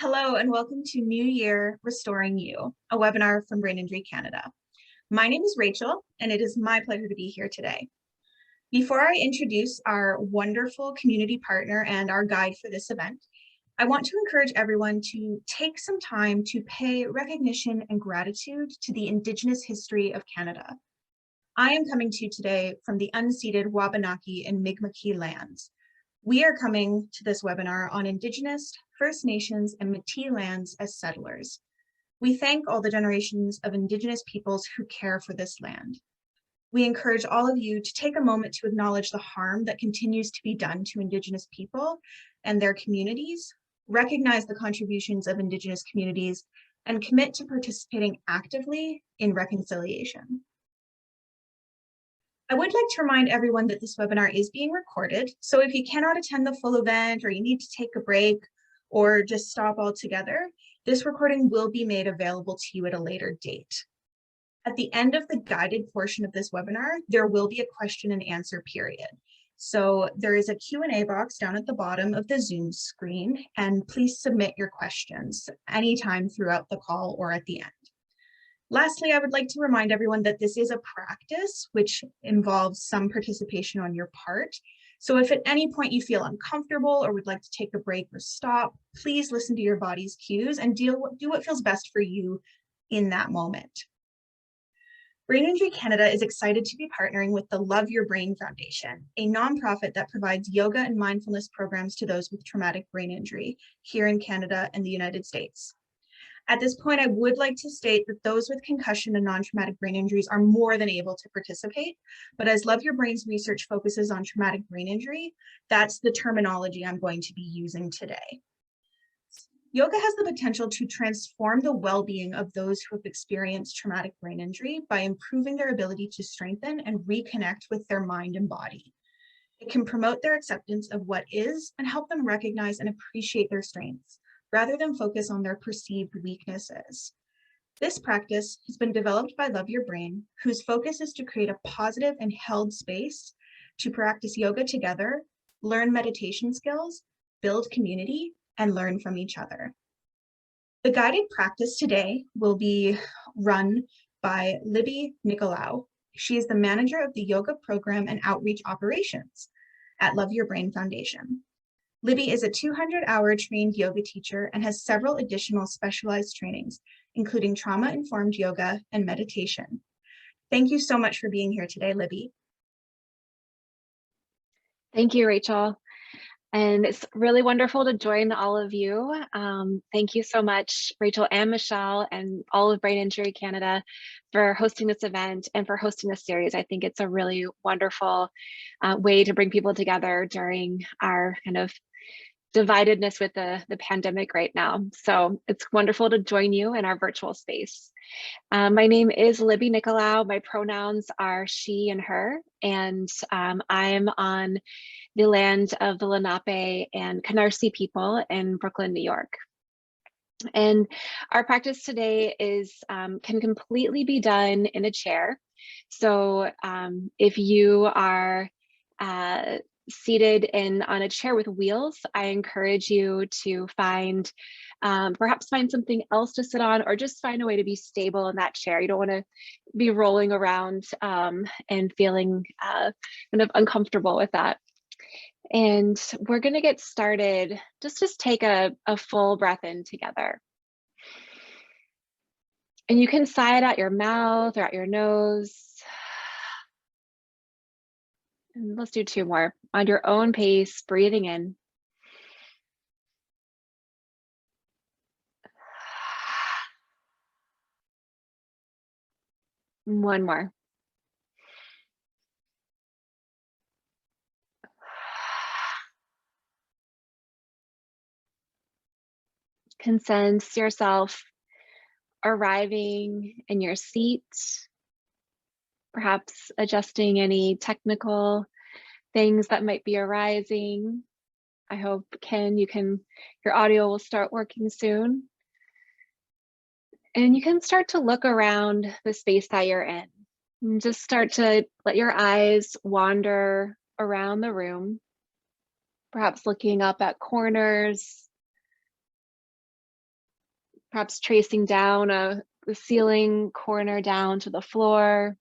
Hello and welcome to New Year Restoring You, a webinar from Brain Injury Canada. My name is Rachel and it is my pleasure to be here today. Before I introduce our wonderful community partner and our guide for this event, I want to encourage everyone to take some time to pay recognition and gratitude to the Indigenous history of Canada. I am coming to you today from the unceded Wabanaki and Mi'kmaq lands. We are coming to this webinar on Indigenous, First Nations, and Métis lands as settlers. We thank all the generations of Indigenous peoples who care for this land. We encourage all of you to take a moment to acknowledge the harm that continues to be done to Indigenous people and their communities, recognize the contributions of Indigenous communities, and commit to participating actively in reconciliation. I would like to remind everyone that this webinar is being recorded, so if you cannot attend the full event or you need to take a break or just stop altogether, this recording will be made available to you at a later date. At the end of the guided portion of this webinar, there will be a question and answer period. So there is a Q&A box down at the bottom of the Zoom screen, and please submit your questions anytime throughout the call or at the end. Lastly, I would like to remind everyone that this is a practice which involves some participation on your part. So if at any point you feel uncomfortable or would like to take a break or stop, please listen to your body's cues and do what feels best for you in that moment. Brain Injury Canada is excited to be partnering with the LoveYourBrain Foundation, a nonprofit that provides yoga and mindfulness programs to those with traumatic brain injury here in Canada and the United States. At this point, I would like to state that those with concussion and non-traumatic brain injuries are more than able to participate, but as LoveYourBrain's research focuses on traumatic brain injury, that's the terminology I'm going to be using today. Yoga has the potential to transform the well-being of those who have experienced traumatic brain injury by improving their ability to strengthen and reconnect with their mind and body. It can promote their acceptance of what is and help them recognize and appreciate their strengths, rather than focus on their perceived weaknesses. This practice has been developed by LoveYourBrain, whose focus is to create a positive and held space to practice yoga together, learn meditation skills, build community, and learn from each other. The guided practice today will be run by Libby Nicholaou. She is the manager of the yoga program and outreach operations at LoveYourBrain Foundation. Libby is a 200-hour trained yoga teacher and has several additional specialized trainings, including trauma-informed yoga and meditation. Thank you so much for being here today, Libby. Thank you, Rachel. And it's really wonderful to join all of you. Thank you so much, Rachel and Michelle and all of Brain Injury Canada for hosting this event and for hosting this series. I think it's a really wonderful way to bring people together during our kind of dividedness with the pandemic right now. So it's wonderful to join you in our virtual space. My name is Libby Nicholaou. My pronouns are she and her, and I'm on the land of the Lenape and Canarsie people in Brooklyn, New York. And our practice today is can completely be done in a chair. So if you are seated on a chair with wheels, I encourage you to perhaps find something else to sit on, or just find a way to be stable in that chair. You don't want to be rolling around and feeling kind of uncomfortable with that. And we're going to get started. Just take a full breath in together. And you can sigh it out your mouth or out your nose. And let's do two more on your own pace, breathing in. One more. Can sense yourself arriving in your seat, perhaps adjusting any technical things that might be arising. I hope, Ken, your audio will start working soon. And you can start to look around the space that you're in. And just start to let your eyes wander around the room, perhaps looking up at corners, perhaps tracing down the ceiling corner down to the floor.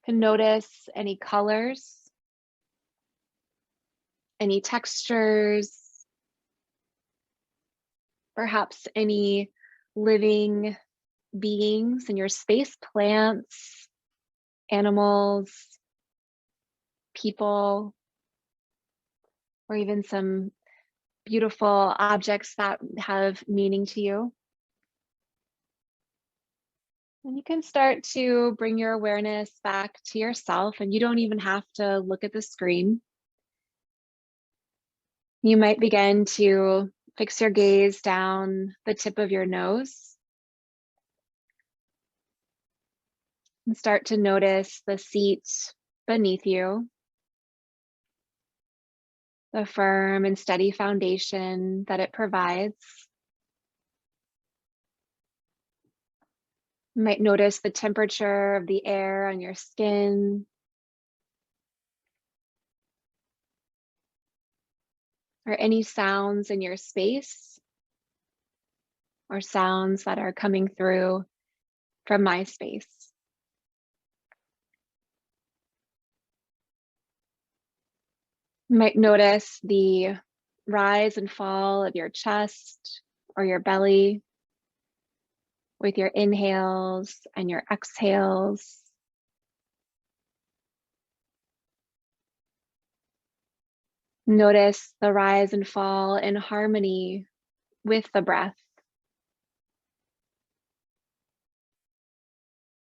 You can notice any colors, any textures, perhaps any living beings in your space, plants, animals, people, or even some beautiful objects that have meaning to you. And you can start to bring your awareness back to yourself, and you don't even have to look at the screen. You might begin to fix your gaze down the tip of your nose and start to notice the seat beneath you, the firm and steady foundation that it provides. You might notice the temperature of the air on your skin, or any sounds in your space, or sounds that are coming through from my space. You might notice the rise and fall of your chest or your belly with your inhales and your exhales. Notice the rise and fall in harmony with the breath.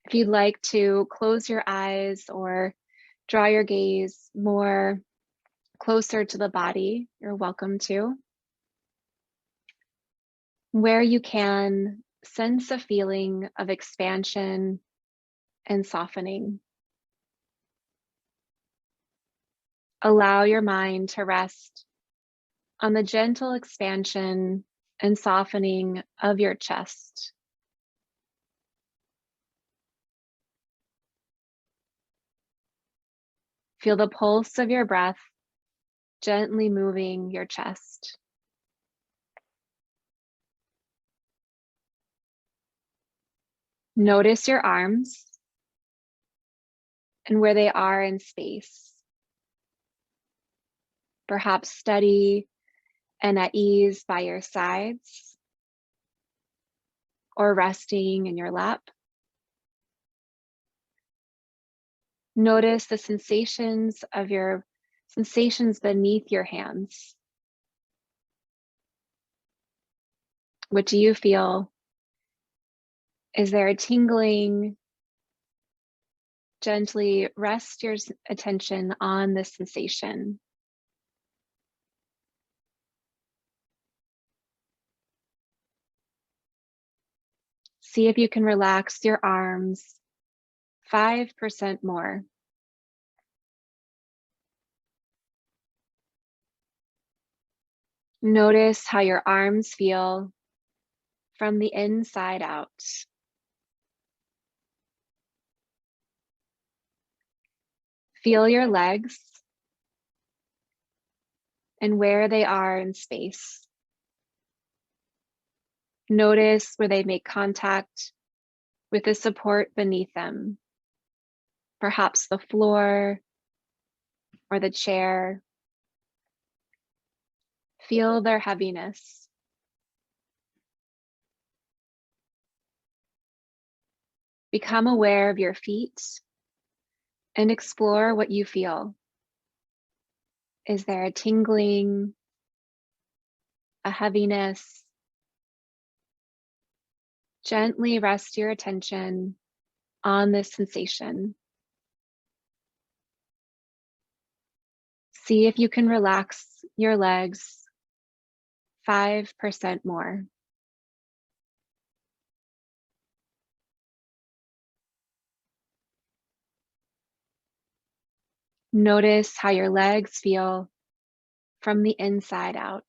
If you'd like to close your eyes or draw your gaze more closer to the body, you're welcome to. Where you can, sense a feeling of expansion and softening. Allow your mind to rest on the gentle expansion and softening of your chest. Feel the pulse of your breath gently moving your chest. Notice your arms and where they are in space. Perhaps steady and at ease by your sides, or resting in your lap. Notice the sensations beneath your hands. What do you feel? Is there a tingling? Gently rest your attention on this sensation. See if you can relax your arms 5% more. Notice how your arms feel from the inside out. Feel your legs and where they are in space. Notice where they make contact with the support beneath them, perhaps the floor or the chair. Feel their heaviness. Become aware of your feet and explore what you feel. Is there a tingling, a heaviness? Gently rest your attention on this sensation. See if you can relax your legs 5% more. Notice how your legs feel from the inside out.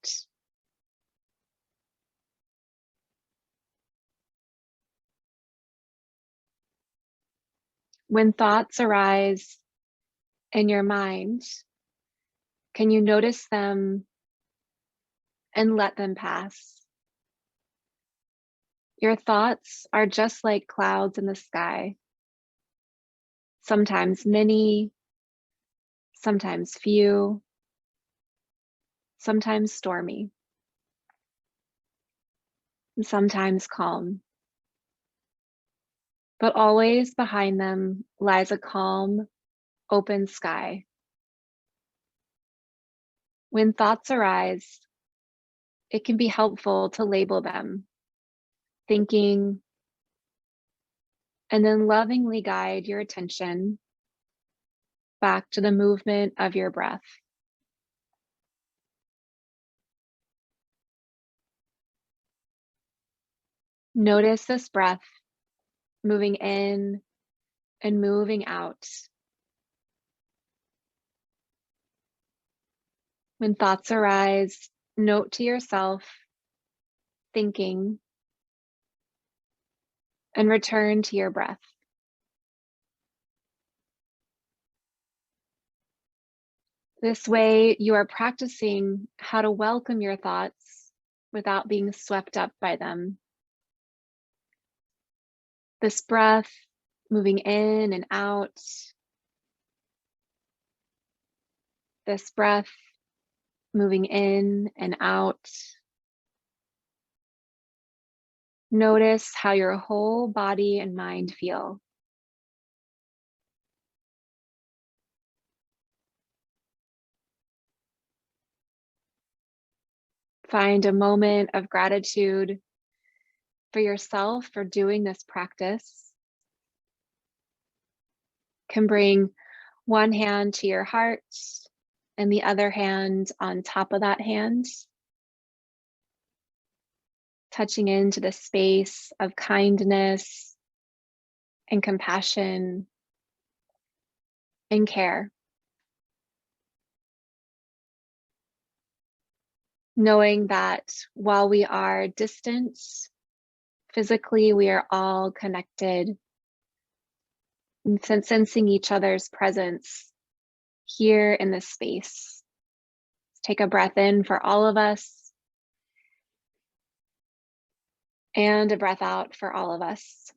When thoughts arise in your mind, can you notice them and let them pass? Your thoughts are just like clouds in the sky, sometimes many, sometimes few, sometimes stormy, and sometimes calm. But always behind them lies a calm, open sky. When thoughts arise, it can be helpful to label them, thinking, and then lovingly guide your attention back to the movement of your breath. Notice this breath moving in and moving out. When thoughts arise, note to yourself, thinking, and return to your breath. This way, you are practicing how to welcome your thoughts without being swept up by them. This breath moving in and out. This breath moving in and out. Notice how your whole body and mind feel. Find a moment of gratitude for yourself for doing this practice. Can bring one hand to your heart and the other hand on top of that hand, touching into the space of kindness and compassion and care. Knowing that while we are distant, physically we are all connected, and sensing each other's presence here in this space. Take a breath in for all of us and a breath out for all of us.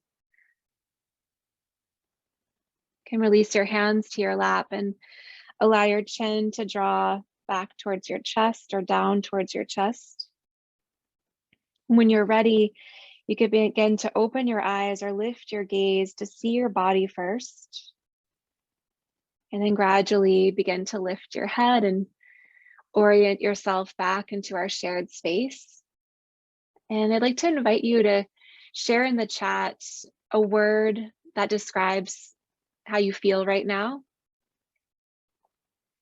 You can release your hands to your lap and allow your chin to draw back towards your chest or down towards your chest. When you're ready, you could begin to open your eyes or lift your gaze to see your body first. And then gradually begin to lift your head and orient yourself back into our shared space. And I'd like to invite you to share in the chat a word that describes how you feel right now.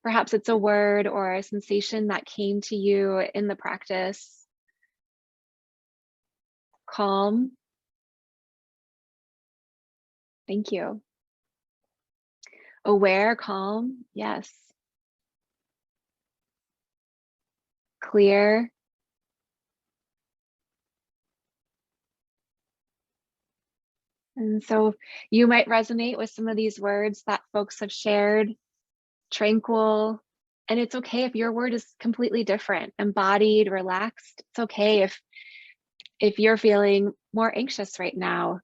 Perhaps it's a word or a sensation that came to you in the practice. Calm. Thank you. Aware, calm. Yes. Clear. And so you might resonate with some of these words that folks have shared. Tranquil. And it's okay if your word is completely different. Embodied, relaxed. It's okay if you're feeling more anxious right now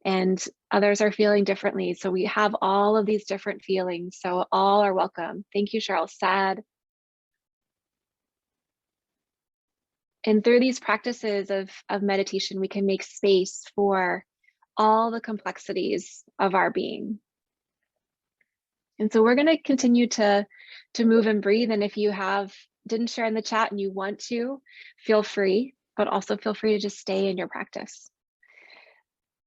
and others are feeling differently. So we have all of these different feelings. So all are welcome. Thank you, Cheryl. Sad. And through these practices of meditation, we can make space for all the complexities of our being. And so we're going to continue to move and breathe. And if you didn't share in the chat and you want to, feel free, but also feel free to just stay in your practice.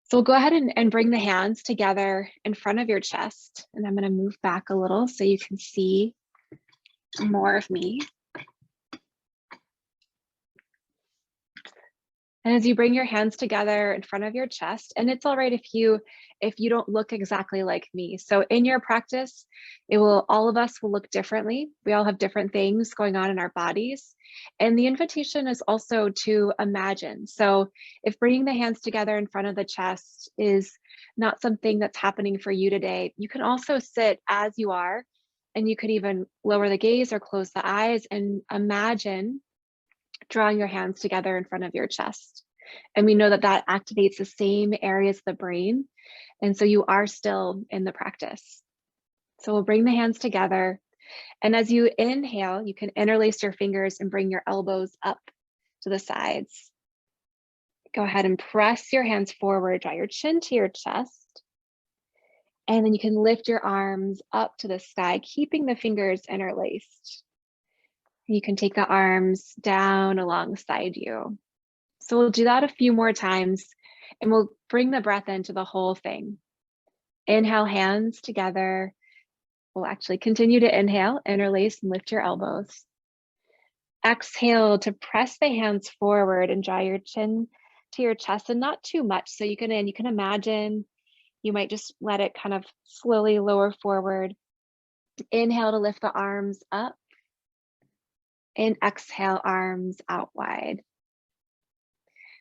So we'll go ahead and bring the hands together in front of your chest. And I'm going to move back a little so you can see more of me. And as you bring your hands together in front of your chest, and it's all right if you don't look exactly like me. So in your practice, all of us will look differently. We all have different things going on in our bodies. And the invitation is also to imagine. So if bringing the hands together in front of the chest is not something that's happening for you today, you can also sit as you are, and you could even lower the gaze or close the eyes and imagine drawing your hands together in front of your chest. And we know that that activates the same areas of the brain. And so you are still in the practice. So we'll bring the hands together. And as you inhale, you can interlace your fingers and bring your elbows up to the sides. Go ahead and press your hands forward, draw your chin to your chest. And then you can lift your arms up to the sky, keeping the fingers interlaced. You can take the arms down alongside you. So we'll do that a few more times and we'll bring the breath into the whole thing. Inhale, hands together. We'll actually continue to inhale, interlace and lift your elbows. Exhale to press the hands forward and draw your chin to your chest, and not too much. So you can imagine you might just let it kind of slowly lower forward. Inhale to lift the arms up and exhale, arms out wide.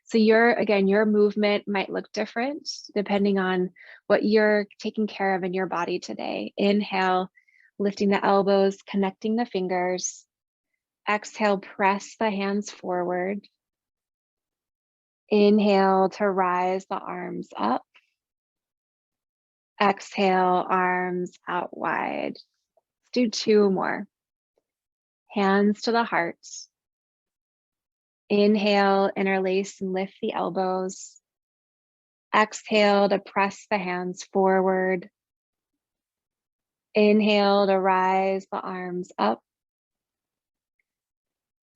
So your movement might look different depending on what you're taking care of in your body today. Inhale, lifting the elbows, connecting the fingers. Exhale, press the hands forward. Inhale to rise the arms up. Exhale, arms out wide. Let's do two more. Hands to the heart. Inhale, interlace and lift the elbows. Exhale to press the hands forward. Inhale to rise the arms up.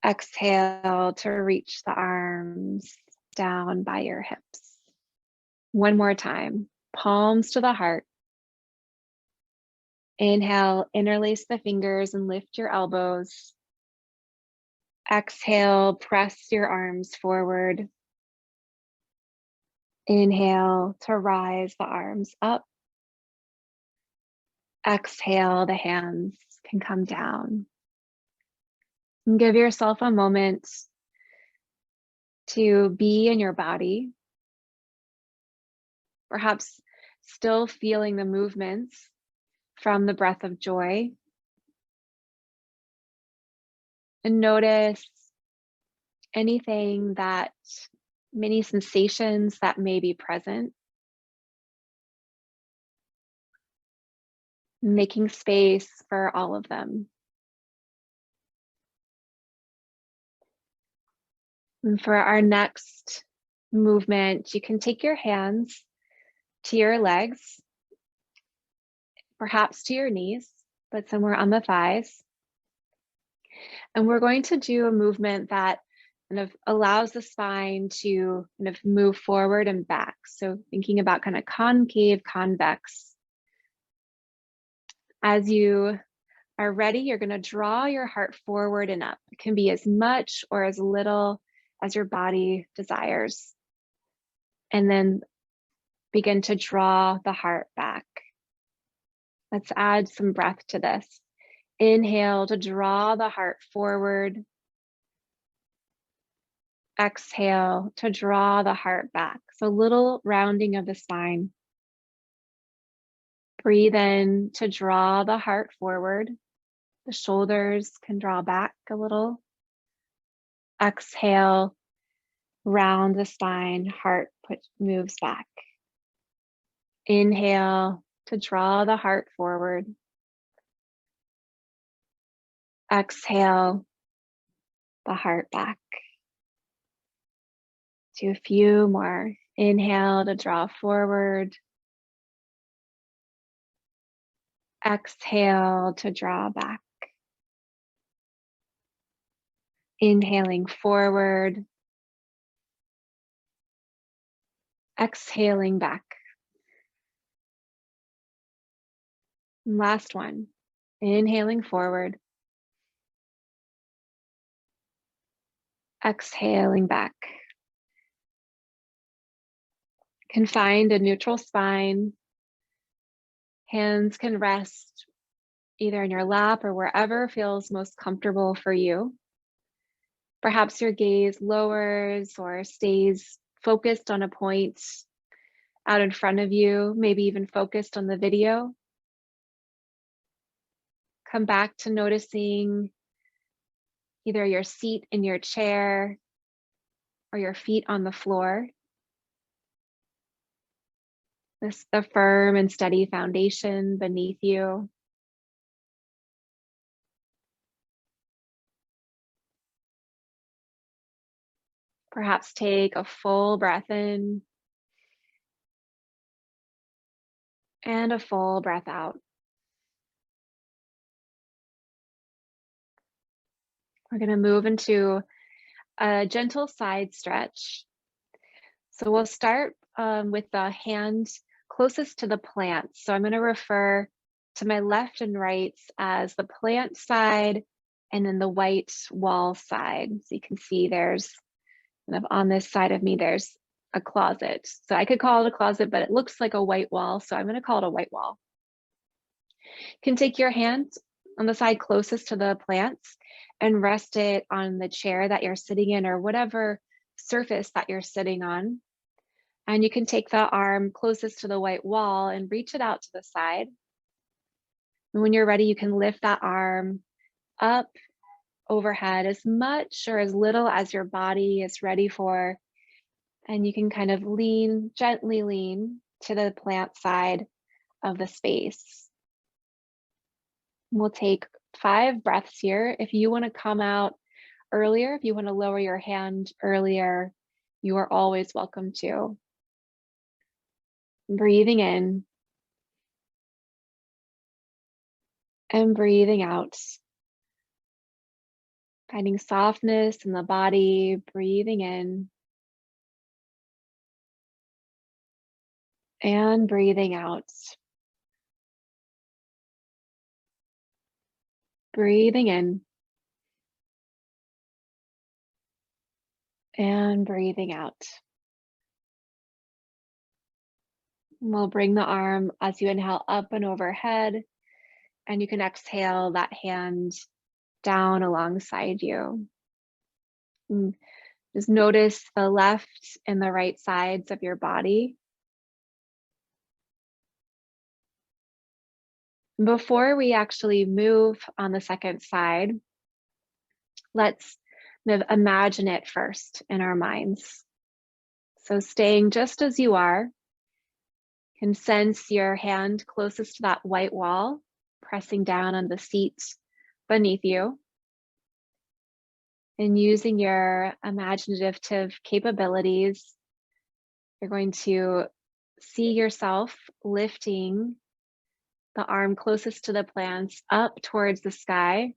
Exhale to reach the arms down by your hips. One more time, palms to the heart. Inhale, interlace the fingers and lift your elbows. Exhale, press your arms forward. Inhale to rise the arms up. Exhale, the hands can come down. And give yourself a moment to be in your body, perhaps still feeling the movements from the breath of joy. And notice many sensations that may be present. Making space for all of them. And for our next movement, you can take your hands to your legs, perhaps to your knees, but somewhere on the thighs. And we're going to do a movement that kind of allows the spine to kind of move forward and back. So thinking about kind of concave, convex. As you are ready, you're going to draw your heart forward and up. It can be as much or as little as your body desires. And then begin to draw the heart back. Let's add some breath to this. Inhale to draw the heart forward. Exhale to draw the heart back. So a little rounding of the spine. Breathe in to draw the heart forward. The shoulders can draw back a little. Exhale, round the spine, heart moves back. Inhale to draw the heart forward. Exhale, the heart back. Do a few more. Inhale to draw forward. Exhale to draw back. Inhaling forward. Exhaling back. And last one. Inhaling forward. Exhaling back. Can find a neutral spine. Hands can rest either in your lap or wherever feels most comfortable for you. Perhaps your gaze lowers or stays focused on a point out in front of you, maybe even focused on the video. Come back to noticing either your seat in your chair, or your feet on the floor. The firm and steady foundation beneath you. Perhaps take a full breath in and a full breath out. We're going to move into a gentle side stretch. So we'll start with the hand closest to the plant. So I'm going to refer to my left and right as the plant side and then the white wall side. So you can see there's kind of on this side of me, there's a closet. So I could call it a closet, but it looks like a white wall. So I'm going to call it a white wall. You can take your hand on the side closest to the plants and rest it on the chair that you're sitting in or whatever surface that you're sitting on. And you can take the arm closest to the white wall and reach it out to the side. And when you're ready, you can lift that arm up overhead as much or as little as your body is ready for. And you can kind of gently lean to the plant side of the space. We'll take 5 breaths here. If you want to come out earlier, if you want to lower your hand earlier, you are always welcome to. Breathing in and breathing out. Finding softness in the body, breathing in and breathing out. Breathing in and breathing out. We'll bring the arm as you inhale up and overhead, and you can exhale that hand down alongside you. And just notice the left and the right sides of your body. Before we actually move on the second side, let's imagine it first in our minds. So staying just as you are, can sense your hand closest to that white wall, pressing down on the seat beneath you. And using your imaginative capabilities, you're going to see yourself lifting the arm closest to the plants up towards the sky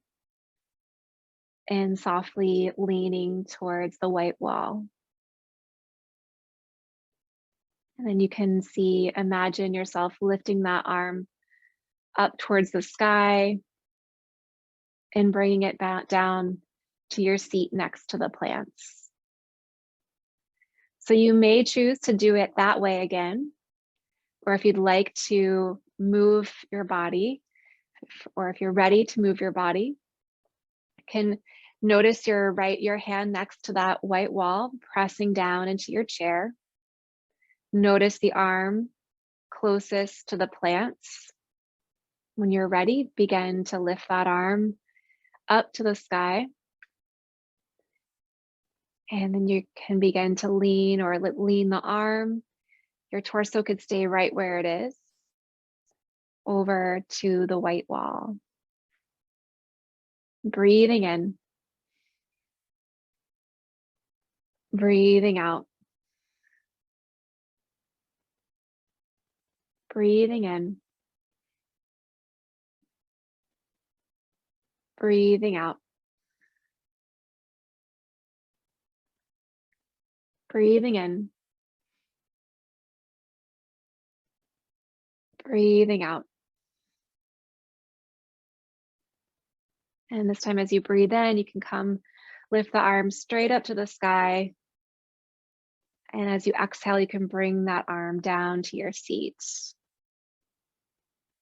and softly leaning towards the white wall. And then you can imagine yourself lifting that arm up towards the sky and bringing it back down to your seat next to the plants. So you may choose to do it that way again, or if you'd like to move your body, or if you're ready to move your body, you can notice your hand next to that white wall, pressing down into your chair. Notice the arm closest to the plants. When you're ready, begin to lift that arm up to the sky. And then you can begin to lean the arm. Your torso could stay right where it is, over to the white wall. Breathing in. Breathing out. Breathing in. Breathing out. Breathing in. Breathing out. And this time as you breathe in, you can lift the arms straight up to the sky. And as you exhale, you can bring that arm down to your seat.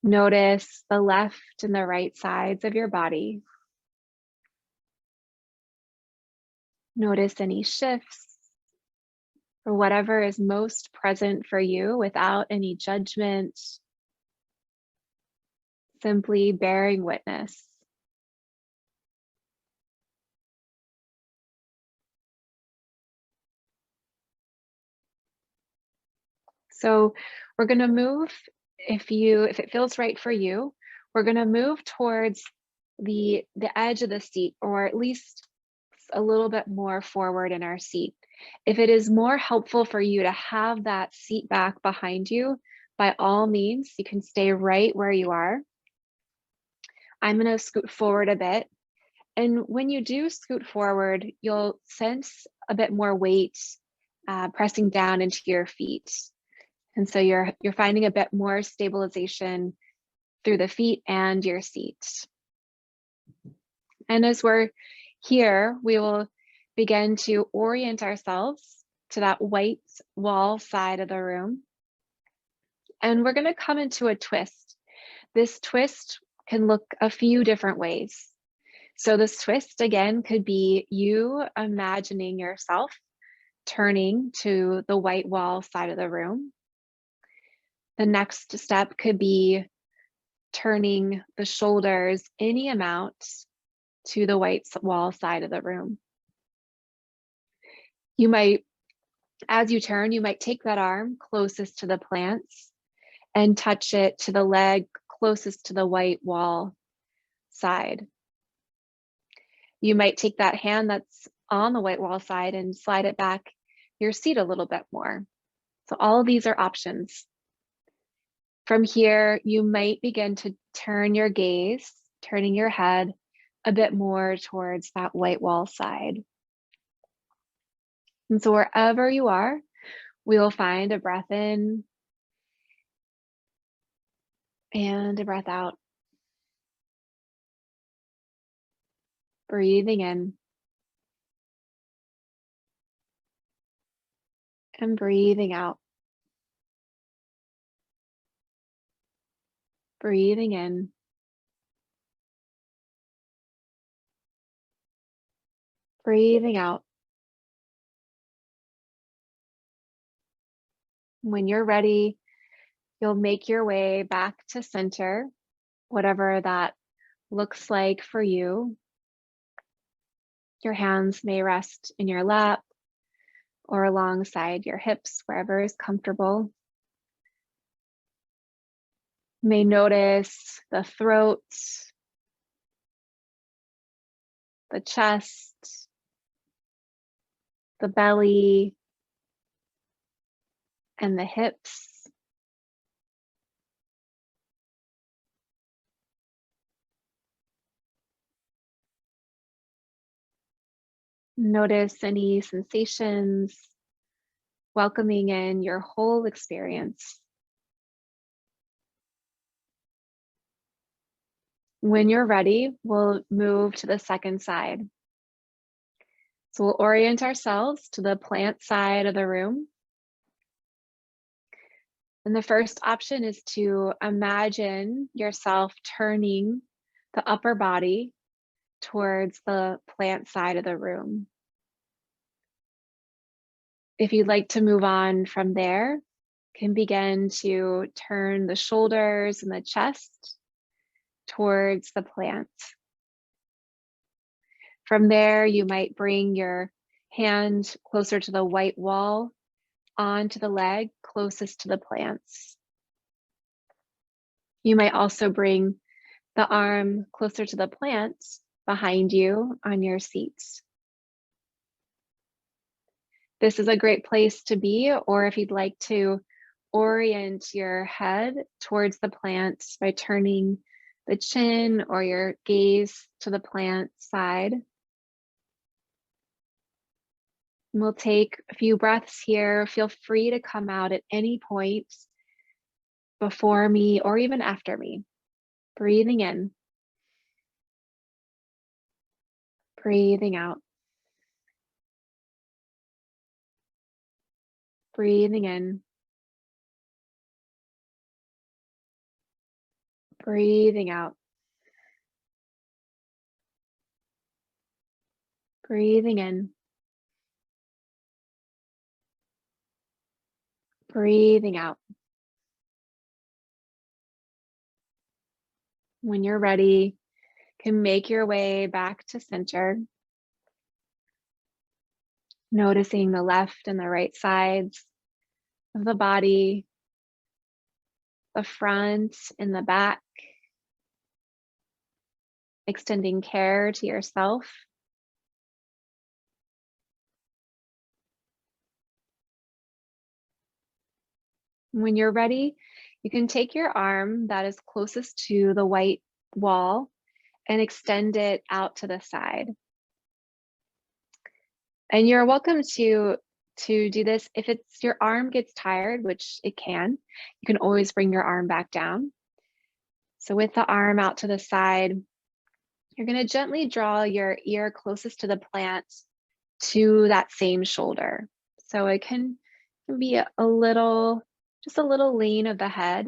Notice the left and the right sides of your body. Notice any shifts or whatever is most present for you without any judgment. Simply bearing witness. So we're going to move, if it feels right for you, we're going to move towards the edge of the seat, or at least a little bit more forward in our seat. If it is more helpful for you to have that seat back behind you, by all means, you can stay right where you are. I'm going to scoot forward a bit. And when you do scoot forward, you'll sense a bit more weight pressing down into your feet. And so you're finding a bit more stabilization through the feet and your seat. And as we're here, we will begin to orient ourselves to that white wall side of the room. And we're going to come into a twist. This twist can look a few different ways. So this twist, again, could be you imagining yourself turning to the white wall side of the room. The next step could be turning the shoulders any amount to the white wall side of the room. You might, as you turn, you might take that arm closest to the plants and touch it to the leg closest to the white wall side. You might take that hand that's on the white wall side and slide it back your seat a little bit more. So all of these are options. From here, you might begin to turn your gaze, turning your head a bit more towards that white wall side. And so wherever you are, we will find a breath in and a breath out. Breathing in and breathing out. Breathing in. Breathing out. When you're ready, you'll make your way back to center, whatever that looks like for you. Your hands may rest in your lap or alongside your hips, wherever is comfortable. You may notice the throat, the chest, the belly, and the hips. Notice any sensations, welcoming in your whole experience. When you're ready, we'll move to the second side. So we'll orient ourselves to the plant side of the room. And the first option is to imagine yourself turning the upper body towards the plant side of the room. If you'd like to move on from there, can begin to turn the shoulders and the chest towards the plant. From there, you might bring your hand closer to the white wall, onto the leg closest to the plants. You might also bring the arm closer to the plant behind you on your seats. This is a great place to be, or if you'd like to orient your head towards the plant by turning the chin or your gaze to the plant side. We'll take a few breaths here. Feel free to come out at any point before me or even after me. Breathing in. Breathing out. Breathing in. Breathing out. Breathing in. Breathing out. When you're ready, you can make your way back to center. Noticing the left and the right sides of the body, the front and the back, extending care to yourself. When you're ready, you can take your arm that is closest to the white wall and extend it out to the side. And you're welcome to do this. If your arm gets tired, which it can, you can always bring your arm back down. So with the arm out to the side, you're going to gently draw your ear closest to the plant to that same shoulder. So it can be just a little lean of the head.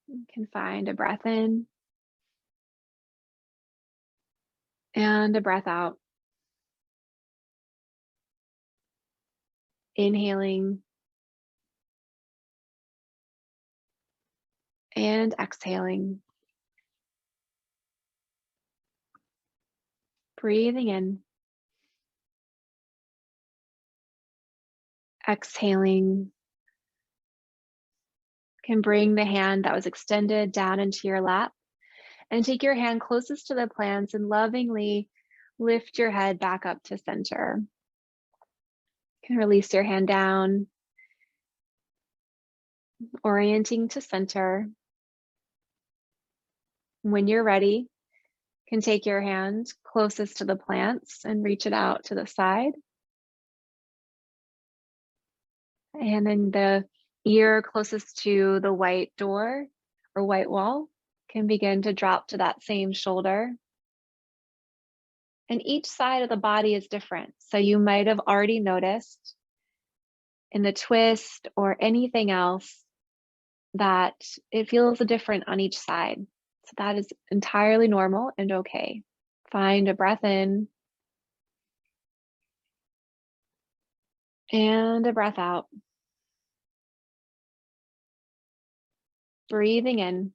You can find a breath in and a breath out. Inhaling and exhaling. Breathing in. Exhaling. You can bring the hand that was extended down into your lap and take your hand closest to the plants and lovingly lift your head back up to center. You can release your hand down, orienting to center. When you're ready, you can take your hand closest to the plants and reach it out to the side. And then the ear closest to the white door or white wall can begin to drop to that same shoulder. And each side of the body is different. So you might have already noticed in the twist or anything else that it feels different on each side. So that is entirely normal and okay. Find a breath in and a breath out. Breathing in.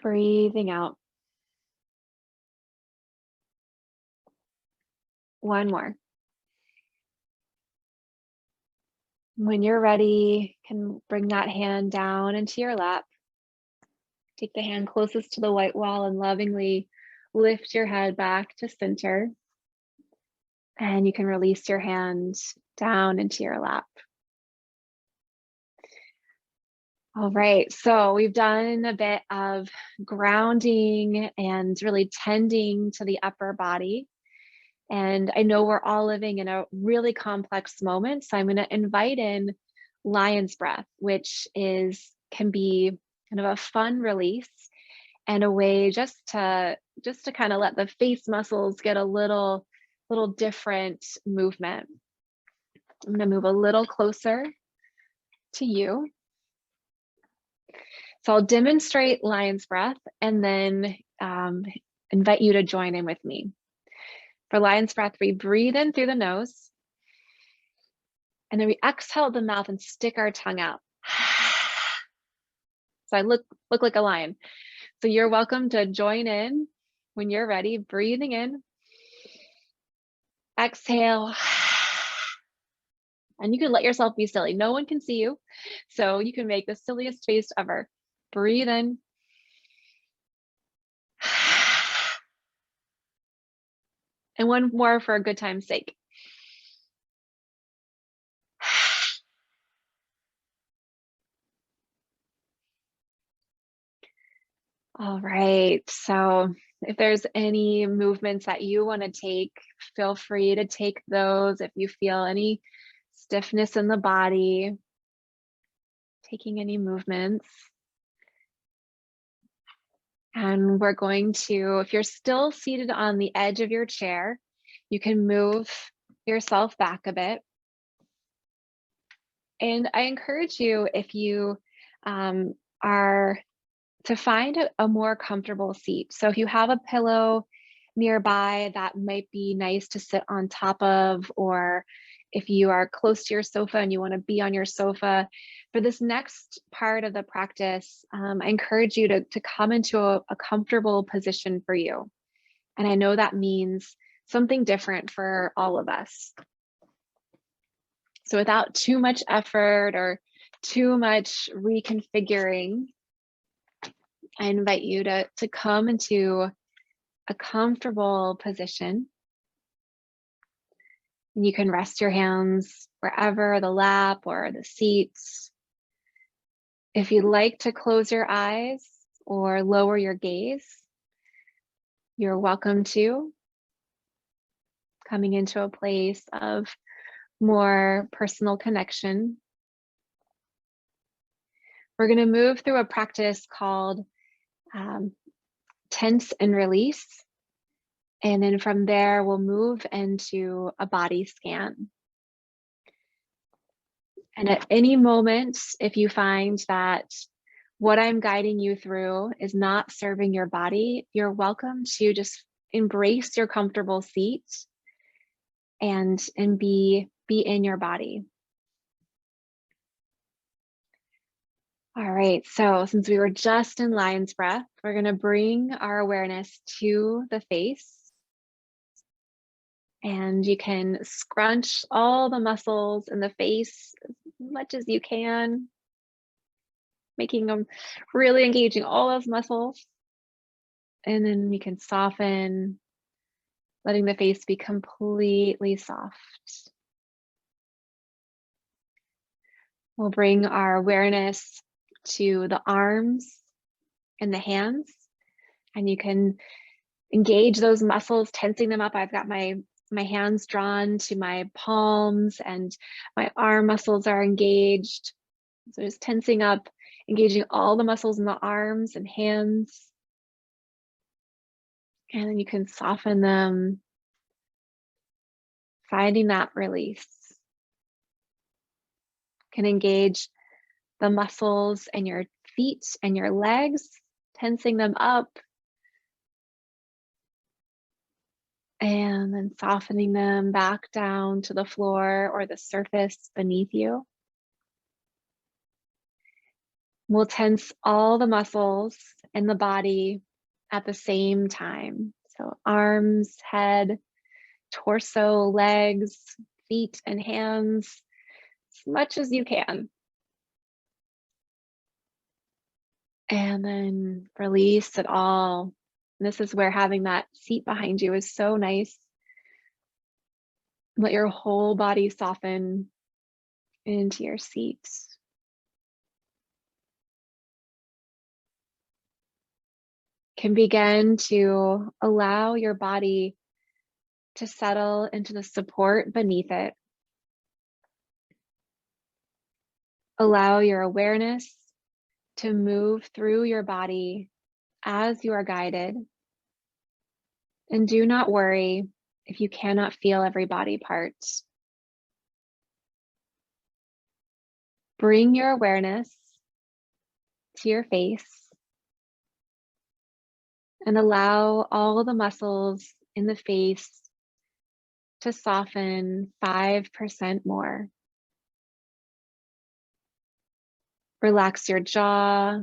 Breathing out. One more. When you're ready, you can bring that hand down into your lap. Take the hand closest to the white wall and lovingly lift your head back to center. And you can release your hand down into your lap. All right, so we've done a bit of grounding and really tending to the upper body. And I know we're all living in a really complex moment, so I'm going to invite in lion's breath, which can be kind of a fun release and a way just to kind of let the face muscles get a little different movement. I'm going to move a little closer to you. So I'll demonstrate lion's breath and then invite you to join in with me. For lion's breath, we breathe in through the nose, and then we exhale the mouth and stick our tongue out. So I look like a lion. So you're welcome to join in when you're ready, breathing in, exhale, and you can let yourself be silly. No one can see you, so you can make the silliest face ever. Breathe in. And one more for a good time's sake. All right, so if there's any movements that you want to take, feel free to take those. If you feel any stiffness in the body, taking any movements. And we're going to, if you're still seated on the edge of your chair, you can move yourself back a bit. And I encourage you, if you are to find a more comfortable seat. So if you have a pillow nearby, that might be nice to sit on top of, or if you are close to your sofa and you want to be on your sofa. For this next part of the practice, I encourage you to come into a comfortable position for you. And I know that means something different for all of us. So without too much effort or too much reconfiguring, I invite you to come into a comfortable position. And you can rest your hands wherever, the lap or the seats. If you'd like to close your eyes or lower your gaze, you're welcome to. Coming into a place of more personal connection. We're going to move through a practice called tense and release. And then from there, we'll move into a body scan. And at any moment, if you find that what I'm guiding you through is not serving your body, you're welcome to just embrace your comfortable seat and be in your body. All right, so since we were just in lion's breath, we're going to bring our awareness to the face. And you can scrunch all the muscles in the face as much as you can, making them really engaging all those muscles. And then you can soften, letting the face be completely soft. We'll bring our awareness to the arms and the hands, and you can engage those muscles, tensing them up. I've got my hands drawn to my palms and my arm muscles are engaged. So just tensing up, engaging all the muscles in the arms and hands. And then you can soften them, finding that release. Can engage the muscles in your feet and your legs, tensing them up. And then softening them back down to the floor or the surface beneath you. We'll tense all the muscles in the body at the same time. So arms, head, torso, legs, feet, and hands, as much as you can. And then release it all. This is where having that seat behind you is so nice. Let your whole body soften into your seat. Can begin to allow your body to settle into the support beneath it. Allow your awareness to move through your body as you are guided. And do not worry if you cannot feel every body part. Bring your awareness to your face and allow all the muscles in the face to soften 5% more. Relax your jaw.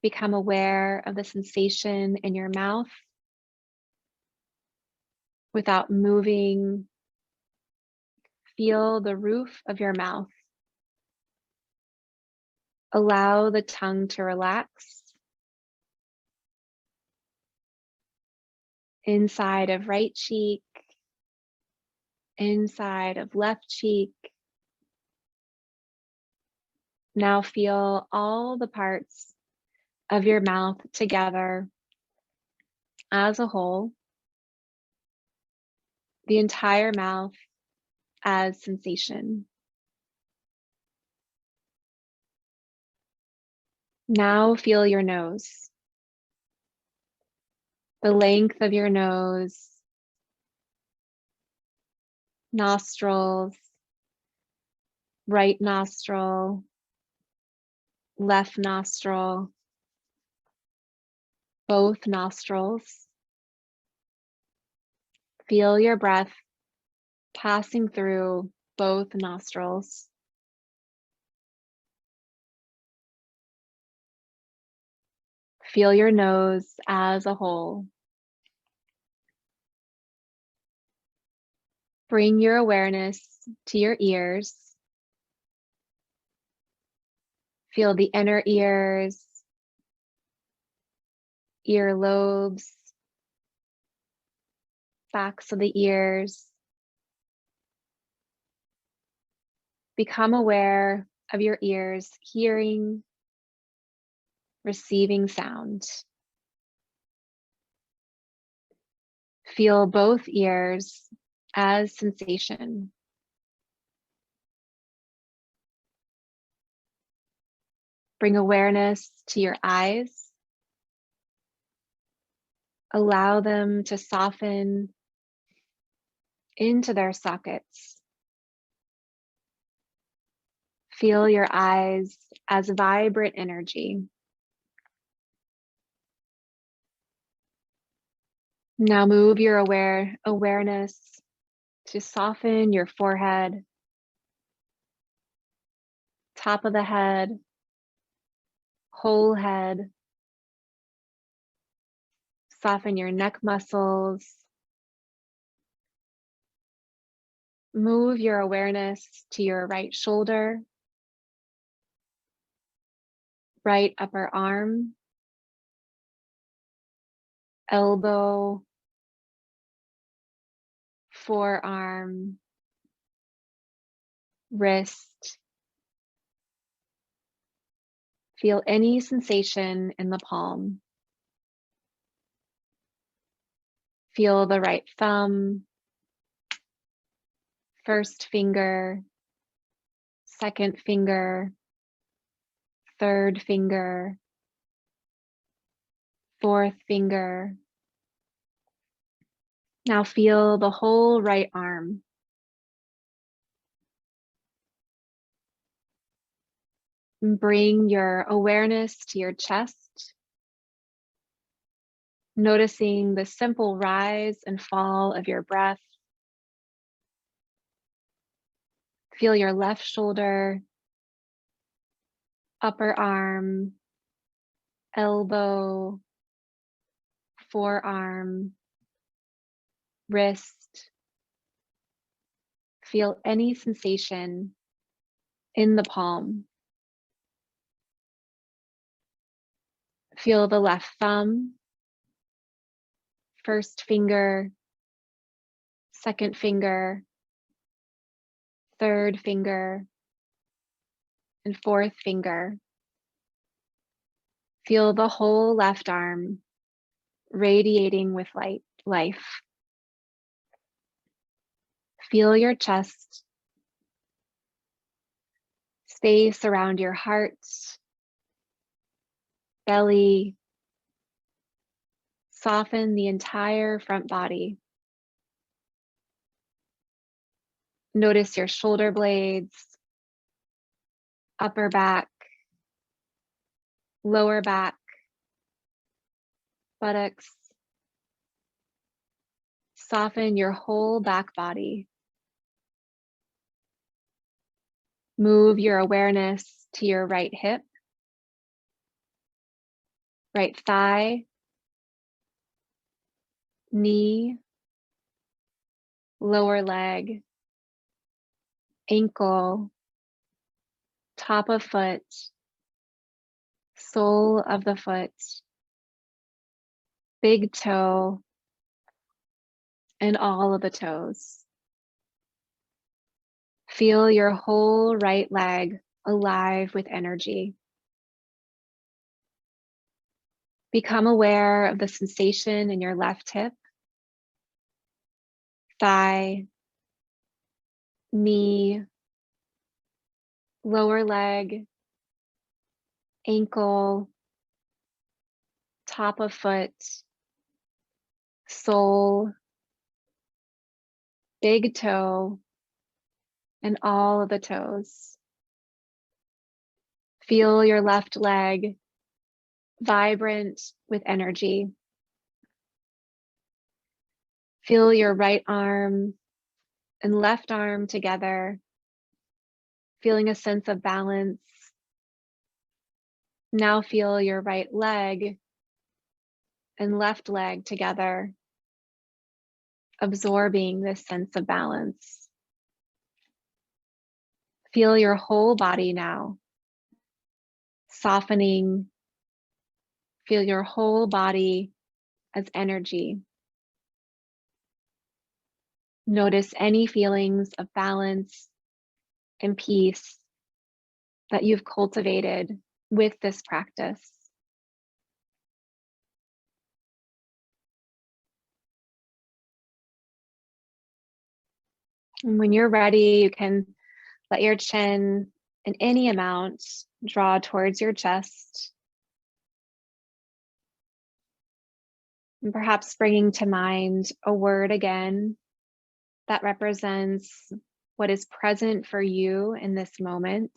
Become aware of the sensation in your mouth without moving. Feel the roof of your mouth. Allow the tongue to relax. Inside of right cheek, inside of left cheek. Now feel all the parts of your mouth together as a whole, the entire mouth as sensation. Now feel your nose, the length of your nose, nostrils, right nostril, left nostril, both nostrils. Feel your breath passing through both nostrils. Feel your nose as a whole. Bring your awareness to your ears. Feel the inner ears, ear lobes, backs of the ears. Become aware of your ears hearing, receiving sound. Feel both ears as sensation. Bring awareness to your eyes. Allow them to soften into their sockets. Feel your eyes as vibrant energy. Now move your awareness to soften your forehead, top of the head, whole head. Soften your neck muscles. Move your awareness to your right shoulder, right upper arm, elbow, forearm, wrist. Feel any sensation in the palm. Feel the right thumb, first finger, second finger, third finger, fourth finger. Now feel the whole right arm. Bring your awareness to your chest, noticing the simple rise and fall of your breath. Feel your left shoulder, upper arm, elbow, forearm, wrist. Feel any sensation in the palm. Feel the left thumb, first finger, second finger, third finger, and fourth finger. Feel the whole left arm radiating with life. Feel your chest, space around your heart, belly. Soften the entire front body. Notice your shoulder blades, upper back, lower back, buttocks. Soften your whole back body. Move your awareness to your right hip, right thigh, knee, lower leg, ankle, top of foot, sole of the foot, big toe, and all of the toes. Feel your whole right leg alive with energy. Become aware of the sensation in your left hip, thigh, knee, lower leg, ankle, top of foot, sole, big toe, and all of the toes. Feel your left leg vibrant with energy. Feel your right arm and left arm together, feeling a sense of balance. Now feel your right leg and left leg together, absorbing this sense of balance. Feel your whole body now, softening. Feel your whole body as energy. Notice any feelings of balance and peace that you've cultivated with this practice. And when you're ready, you can let your chin in any amount draw towards your chest. And perhaps bringing to mind a word again that represents what is present for you in this moment.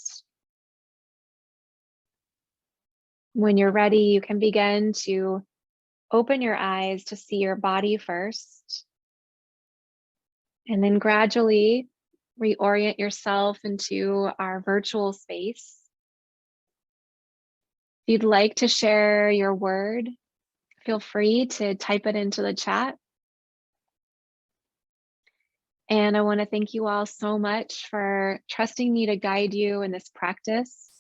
When you're ready, you can begin to open your eyes to see your body first, and then gradually reorient yourself into our virtual space. If you'd like to share your word, feel free to type it into the chat. And I want to thank you all so much for trusting me to guide you in this practice.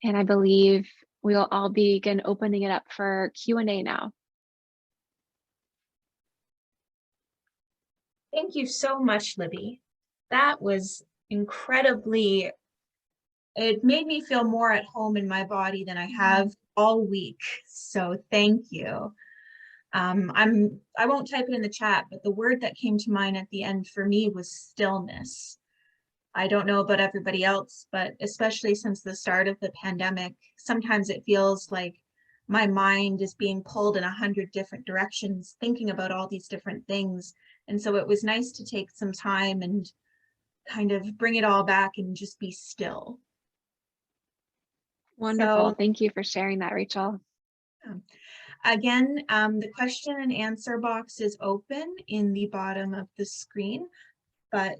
And I believe we'll all begin opening it up for Q&A now. Thank you so much, Libby. That was incredibly, it made me feel more at home in my body than I have all week. So thank you. I won't type it in the chat, but the word that came to mind at the end for me was stillness. I don't know about everybody else, but especially since the start of the pandemic, sometimes it feels like my mind is being pulled in 100 different directions, thinking about all these different things. And so it was nice to take some time and kind of bring it all back and just be still. Wonderful. So, thank you for sharing that, Rachel. Again, the question and answer box is open in the bottom of the screen, but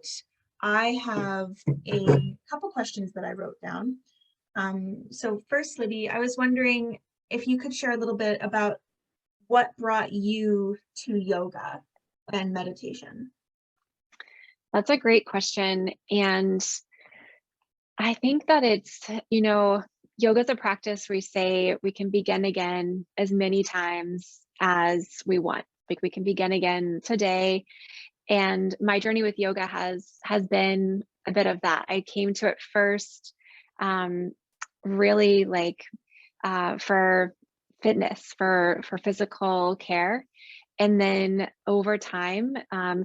I have a couple questions that I wrote down. So first, Libby, I was wondering if you could share a little bit about what brought you to yoga and meditation. That's a great question. And I think that it's, yoga is a practice where we say we can begin again as many times as we want. Like we can begin again today. And my journey with yoga has been a bit of that. I came to it first really like for fitness, for physical care. And then over time,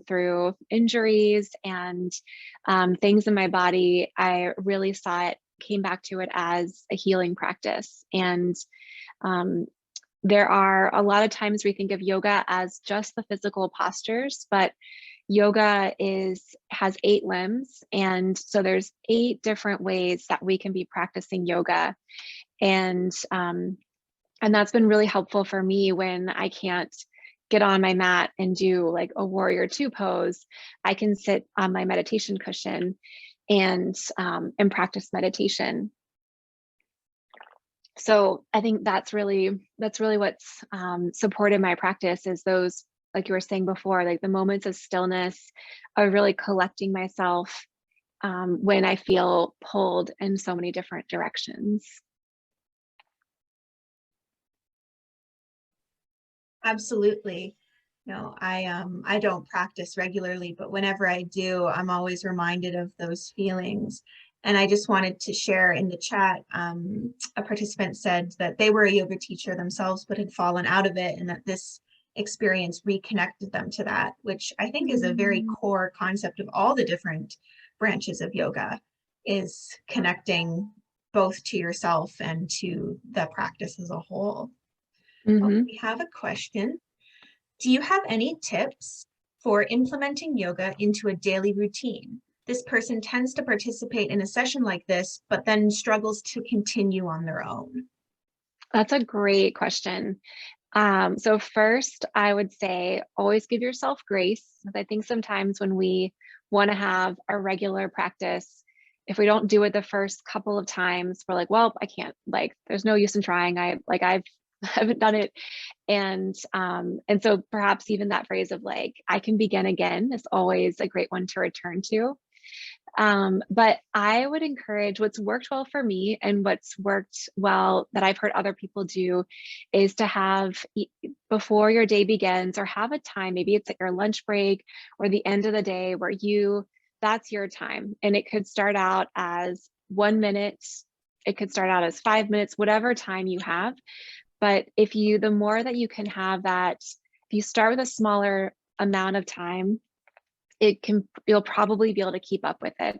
through injuries and things in my body, I really came back to it as a healing practice. And there are a lot of times we think of yoga as just the physical postures, but yoga has 8 limbs. And so there's 8 different ways that we can be practicing yoga. And that's been really helpful for me when I can't get on my mat and do like a warrior 2 pose. I can sit on my meditation cushion and practice meditation. So I think that's really what's supported my practice, is those, like you were saying before, like the moments of stillness, of really collecting myself when I feel pulled in so many different directions. Absolutely. No, I don't practice regularly, but whenever I do, I'm always reminded of those feelings. And I just wanted to share in the chat, a participant said that they were a yoga teacher themselves, but had fallen out of it, and that this experience reconnected them to that, which I think is a very core concept of all the different branches of yoga, is connecting both to yourself and to the practice as a whole. Mm-hmm. We have a question. Do you have any tips for implementing yoga into a daily routine? This person tends to participate in a session like this, but then struggles to continue on their own. That's a great question. So first, I would say always give yourself grace. I think sometimes when we want to have a regular practice, if we don't do it the first couple of times, we're like, well, I can't, like, there's no use in trying. I haven't done it. And so perhaps even that phrase of like, I can begin again is always a great one to return to. But I would encourage, what's worked well for me and what's worked well that I've heard other people do is to have before your day begins, or have a time, maybe it's at your lunch break or the end of the day, where that's your time. And it could start out as 1 minute, it could start out as 5 minutes, whatever time you have. But the more that you can have that, if you start with a smaller amount of time, you'll probably be able to keep up with it.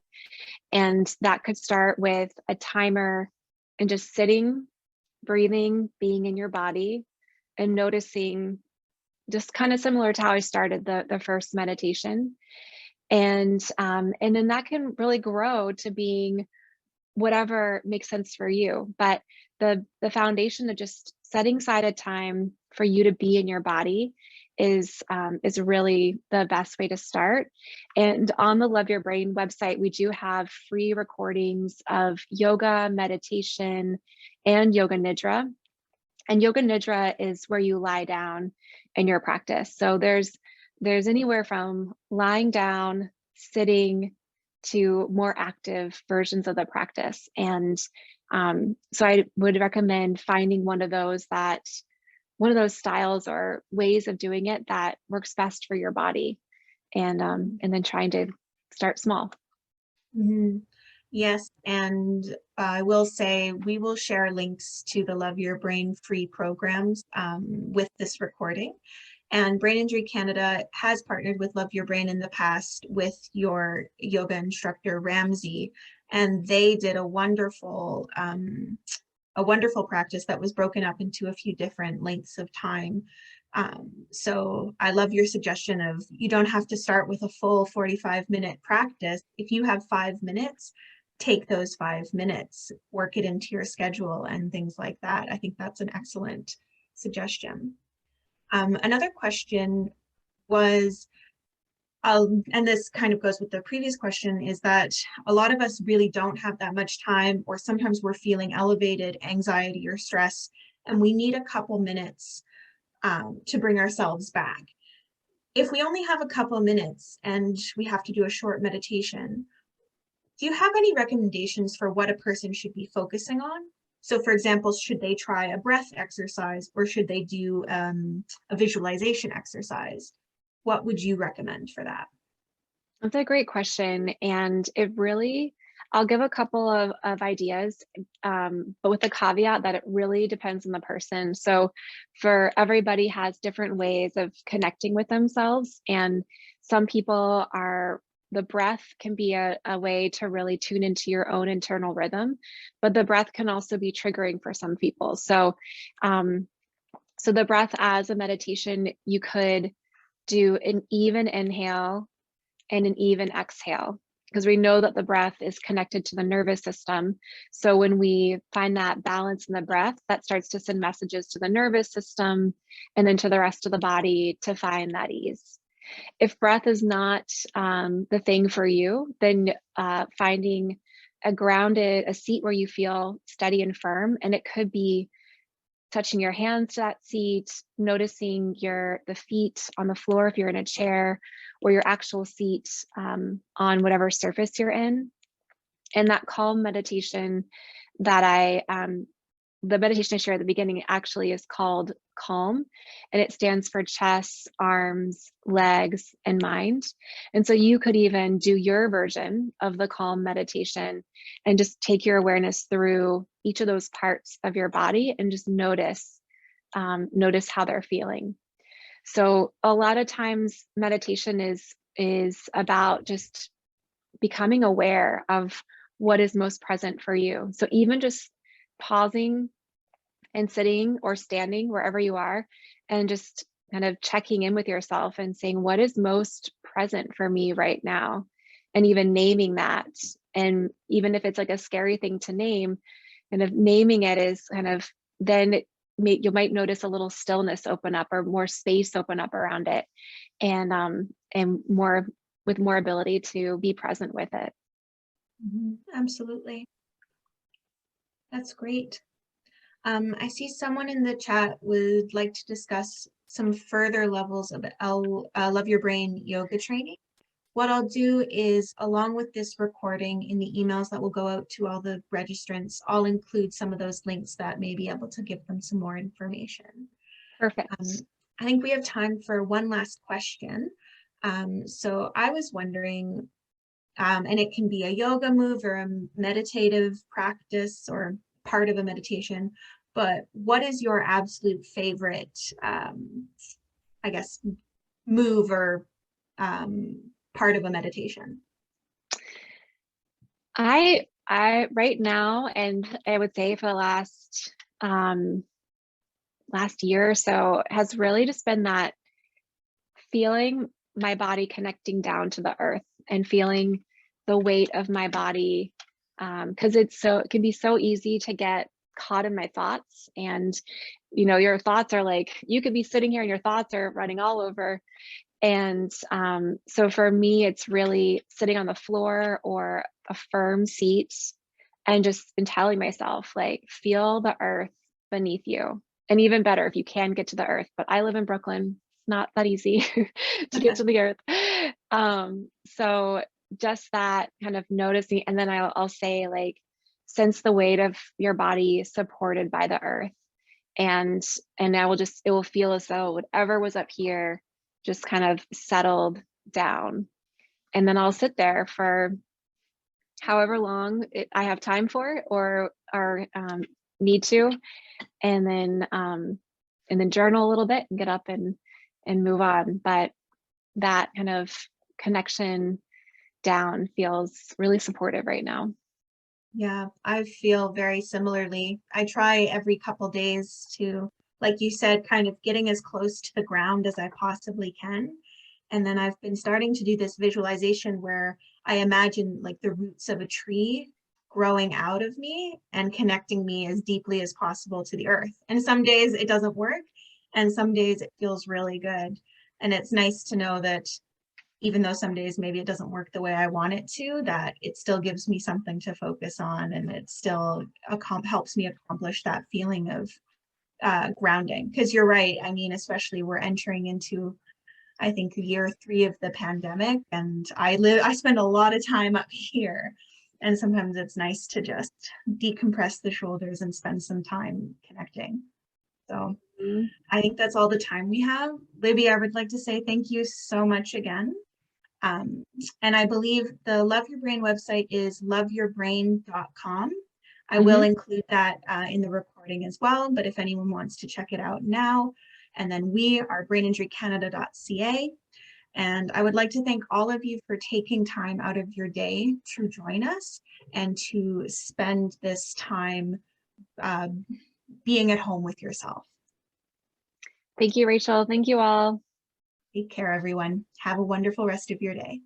And that could start with a timer and just sitting, breathing, being in your body, and noticing, just kind of similar to how I started the first meditation. And then that can really grow to being whatever makes sense for you. But the foundation of just setting aside a time for you to be in your body is really the best way to start. And on the Love Your Brain website, we do have free recordings of yoga, meditation, and yoga nidra. And yoga nidra is where you lie down in your practice. So there's anywhere from lying down, sitting, to more active versions of the practice. And so I would recommend finding one of those styles or ways of doing it that works best for your body, and then trying to start small. Mm-hmm. Yes, and I will say we will share links to the Love Your Brain free programs with this recording. And Brain Injury Canada has partnered with Love Your Brain in the past with your yoga instructor, Ramsey, and they did a wonderful practice that was broken up into a few different lengths of time. So I love your suggestion of, you don't have to start with a full 45-minute practice. If you have 5 minutes, take those 5 minutes, work it into your schedule and things like that. I think that's an excellent suggestion. Another question was, and this kind of goes with the previous question, is that a lot of us really don't have that much time, or sometimes we're feeling elevated anxiety or stress, and we need a couple minutes to bring ourselves back. If we only have a couple minutes and we have to do a short meditation, do you have any recommendations for what a person should be focusing on? So for example, should they try a breath exercise, or should they do a visualization exercise? What would you recommend for that? That's a great question. And I'll give a couple of ideas, but with the caveat that it really depends on the person. So for everybody has different ways of connecting with themselves. And some people the breath can be a way to really tune into your own internal rhythm, but the breath can also be triggering for some people. So, so the breath as a meditation, you could do an even inhale and an even exhale, because we know that the breath is connected to the nervous system. So when we find that balance in the breath, that starts to send messages to the nervous system and then to the rest of the body to find that ease. If breath is not the thing for you, then finding a seat where you feel steady and firm, and it could be touching your hands to that seat, noticing the feet on the floor if you're in a chair, or your actual seat on whatever surface you're in. And that calm meditation that the meditation I shared at the beginning actually is called Calm, and it stands for chest, arms, legs, and mind. And so you could even do your version of the Calm meditation and just take your awareness through each of those parts of your body and just notice how they're feeling. So a lot of times meditation is about just becoming aware of what is most present for you. So even just pausing and sitting or standing wherever you are, and just kind of checking in with yourself and saying, what is most present for me right now? And even naming that. And even if it's like a scary thing to name, kind of naming it is kind of, then you might notice a little stillness open up, or more space open up around it, and more ability to be present with it. Mm-hmm. Absolutely. That's great. I see someone in the chat would like to discuss some further levels of Love Your Brain yoga training. what I'll do is, along with this recording in the emails that will go out to all the registrants, I'll include some of those links that may be able to give them some more information. Perfect. I think we have time for one last question. So I was wondering, and it can be a yoga move or a meditative practice or part of a meditation, but what is your absolute favorite, I guess, move or part of a meditation? I right now, and I would say for the last year or so, has really just been that feeling my body connecting down to the earth and feeling the weight of my body, because it can be so easy to get caught in my thoughts. And your thoughts are like, you could be sitting here and your thoughts are running all over. And so for me, it's really sitting on the floor or a firm seat and just been telling myself, like, feel the earth beneath you. And even better if you can get to the earth, but I live in Brooklyn. It's not that easy to get to the earth. So just that kind of noticing, and then I'll say, like, sense the weight of your body supported by the earth. And it will feel as though whatever was up here just kind of settled down. And then I'll sit there for however long I have time for or need to, and then journal a little bit and get up and move on. But that kind of connection down feels really supportive right now. Yeah, I feel very similarly. I try every couple days to, like you said, kind of getting as close to the ground as I possibly can. And then I've been starting to do this visualization where I imagine like the roots of a tree growing out of me and connecting me as deeply as possible to the earth. And some days it doesn't work, and some days it feels really good. And it's nice to know that even though some days maybe it doesn't work the way I want it to, that it still gives me something to focus on, and it still helps me accomplish that feeling of grounding. Because you're right, I mean, especially we're entering into, I think, year 3 of the pandemic, and I spend a lot of time up here, and sometimes it's nice to just decompress the shoulders and spend some time connecting. So I think that's all the time we have. Libby, I would like to say thank you so much again. And I believe the Love Your Brain website is loveyourbrain.com. I will include that in the recording as well, but if anyone wants to check it out now. And then we are braininjurycanada.ca. And I would like to thank all of you for taking time out of your day to join us and to spend this time being at home with yourself. Thank you, Rachel. Thank you all. Take care, everyone. Have a wonderful rest of your day.